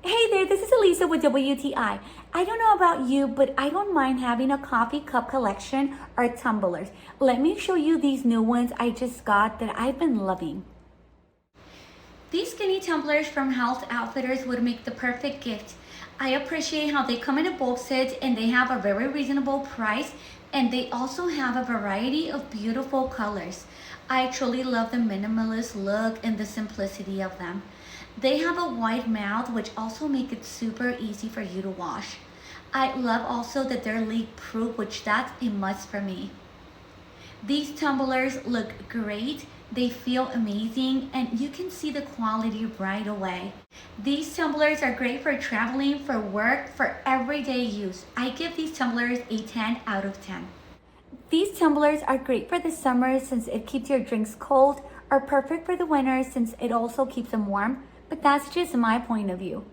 Hey there, this is Elisa with WTI. I don't know about you, but I don't mind having a coffee cup collection or tumblers. Let me show you these new ones I just got that I've been loving. These skinny tumblers from Health Outfitters would make the perfect gift. I appreciate how they come in a bulk set and they have a very reasonable price, and they also have a variety of beautiful colors. I truly love the minimalist look and the simplicity of them. They have a wide mouth, which also make it super easy for you to wash. I love also that they're leak proof, which that's a must for me. These tumblers look great, they feel amazing, and you can see the quality right away. These tumblers are great for traveling, for work, for everyday use. I give these tumblers a 10 out of 10. These tumblers are great for the summer since it keeps your drinks cold, or perfect for the winter since it also keeps them warm, but that's just my point of view.